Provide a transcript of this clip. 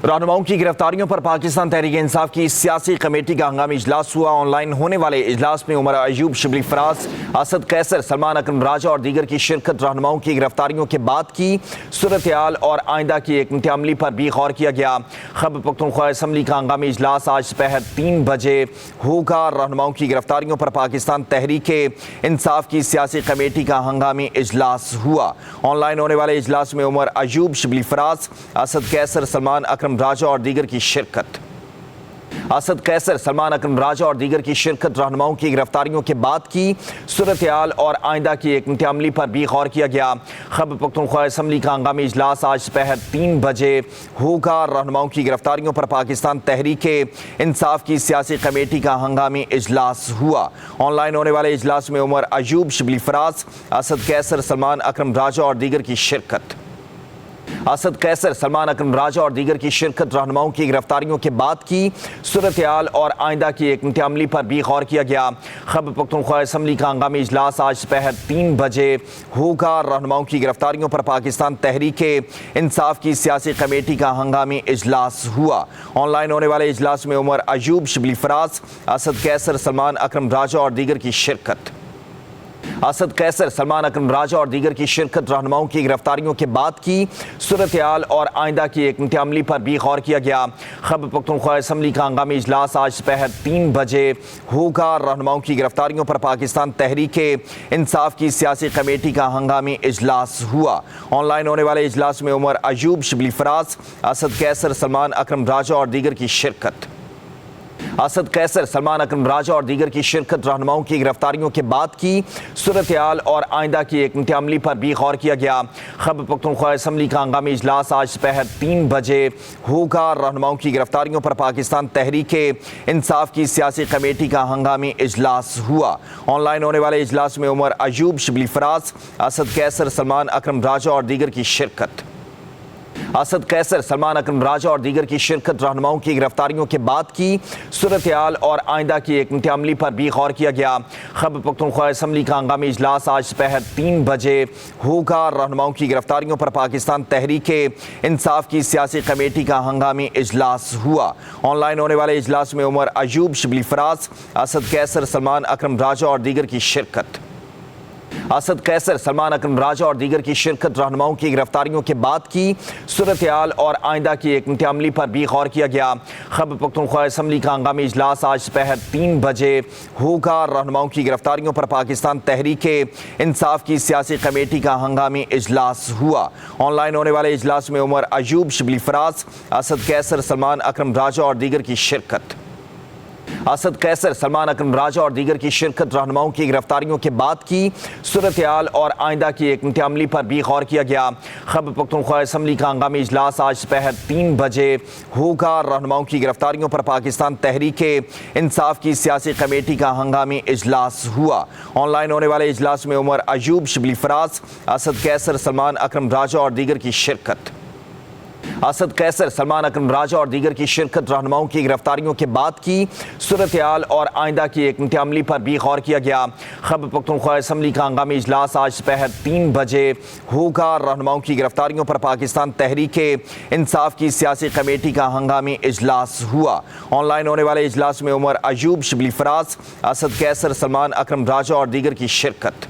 रहनुमाओं की गिरफ्तारियों पर पाकिस्तान तहरीक इंसाफ की सियासी कमेटी का हंगामी इजलास हुआ। ऑनलाइन होने वाले इजलास में उमर अयूब, शिबली फराज, असद कैसर, सलमान अकरम राजा और दीगर की शिरकत। रहनुमाओं की गिरफ्तारियों के बाद की सूरत हाल और आइंदा की एक अमली पर भी गौर किया गया। खैबर पख्तूनख्वा असम्बली का हंगामी इजलास आज दोपहर 3 बजे होगा। रहनुमाओं की गिरफ्तारियों पर पाकिस्तान तहरीक इंसाफ की सियासी कमेटी का हंगामी इजलास हुआ। ऑनलाइन होने वाले इजलास में उमर अयूब, शिबली फराज, असद कैसर, सलमान अकरम राजा और दीगर की शिरकत। असद कैसर, सलमान अकरम राजा और दीगर की शिरकत। रहनुमाओं की गिरफ्तारियों के बाद की सूरत हाल और आइंदा की एक अमली पर भी गौर किया गया। खैबर पख्तूनख्वा असम्बली का हंगामी इजलास आज दोपहर 3 बजे होगा। रहनुमाओं की गिरफ्तारियों पर पाकिस्तान तहरीक इंसाफ की सियासी कमेटी का हंगामी इजलास हुआ। ऑनलाइन होने वाले इजलास में उमर अयूब, शिबली फराज, असद कैसर, सलमान अकरम राजा और दीगर की शिरकत। असद कैसर, सलमान अकरम राजा और दीगर की शिरकत। रहनुमाओं की गिरफ्तारियों के बाद की सूरत हाल और आइंदा की एक अमली पर भी गौर किया गया। खैबर पख्तूनख्वा असम्बली का हंगामी इजलास आज दोपहर 3 बजे होगा। रहनुमाओं की गिरफ्तारियों पर पाकिस्तान तहरीक इंसाफ की सियासी कमेटी का हंगामी इजलास हुआ। ऑनलाइन होने वाले इजलास में उमर अयूब, शिबली फराज, असद कैसर, सलमान अकरम राजा और दीगर की शिरकत। असद कैसर, सलमान अकरम राजा और दीगर की शिरकत। रहनुमाओं की गिरफ्तारियों के बाद की सूरत हाल और आइंदा की एक अमली पर भी गौर किया गया। खैबर पख्तूनख्वा असम्बली का हंगामी इजलास आज दोपहर 3 बजे होगा। रहनुमाओं की गिरफ्तारियों पर पाकिस्तान तहरीक इंसाफ की सियासी कमेटी का हंगामी इजलास हुआ। ऑनलाइन होने वाले इजलास में उमर अयूब, शिबली फराज, असद कैसर, सलमान अकरम राजा और दीगर की शिरकत। असद कैसर, सलमान अकरम राजा और दीगर की शिरकत। रहनुमाओं की गिरफ्तारियों के बाद की सूरत हाल और आइंदा की एक अमली पर भी गौर किया गया। खैबर पख्तूनख्वा असम्बली का हंगामी इजलास आज दोपहर 3 बजे होगा। रहनुमाओं की गिरफ्तारियों पर पाकिस्तान तहरीक इंसाफ की सियासी कमेटी का हंगामी इजलास हुआ। ऑनलाइन होने वाले इजलास में उमर अयूब, शिबली फराज, असद कैसर, सलमान अकरम राजा और दीगर की शिरकत। असद कैसर, सलमान अकरम राजा और दीगर की शिरकत। रहनुमाओं की गिरफ्तारियों के बाद की सूरत हाल और आइंदा की एक अमली पर भी गौर किया गया। खैबर पख्तूनख्वा असम्बली का हंगामी इजलास आज दोपहर 3 बजे होगा। रहनुमाओं की गिरफ्तारियों पर पाकिस्तान तहरीक इंसाफ की सियासी कमेटी का हंगामी इजलास हुआ। ऑनलाइन होने वाले इजलास में उमर अयूब, शिबली फराज, असद कैसर, सलमान अकरम राजा और दीगर की शिरकत। असद कैसर, सलमान अकरम राजा और दीगर की शिरकत। रहनुमाओं की गिरफ्तारियों के बाद की सूरत हाल और आइंदा की एक अमली पर भी गौर किया गया। खैबर पख्तूनख्वा असम्बली का हंगामी इजलास आज दोपहर 3 बजे होगा। रहनुमाओं की गिरफ्तारियों पर पाकिस्तान तहरीक इंसाफ की सियासी कमेटी का हंगामी इजलास हुआ। ऑनलाइन होने वाले इजलास में उमर अयूब, शिबली फराज, असद कैसर, सलमान अकरम राजा और दीगर की शिरकत। असद कैसर, सलमान अकरम राजा और दीगर की शिरकत। रहनुमाओं की गिरफ्तारियों के बाद की सूरत हाल और आइंदा की एक अमली पर भी गौर किया गया। खैबर पख्तूनख्वा असम्बली का हंगामी इजलास आज दोपहर 3 बजे होगा। रहनुमाओं की गिरफ्तारियों पर पाकिस्तान तहरीक इंसाफ की सियासी कमेटी का हंगामी इजलास हुआ। ऑनलाइन होने वाले इजलास में उमर अयूब, शिबली फराज, असद कैसर, सलमान अकरम राजा और दीगर की शिरकत। असद कैसर, सलमान अकरम राजा और दीगर की शिरकत। रहनुमाओं की गिरफ्तारियों के बाद की सूरत हाल और आइंदा की एक अमली पर भी गौर किया गया। खैबर पख्तूनख्वा असम्बली का हंगामी इजलास आज दोपहर 3 बजे होगा। रहनुमाओं की गिरफ्तारियों पर पाकिस्तान तहरीक इंसाफ की सियासी कमेटी का हंगामी इजलास हुआ। ऑनलाइन होने वाले इजलास में उमर अयूब, शिबली फराज, असद कैसर, सलमान अकरम राजा और दीगर की शिरकत।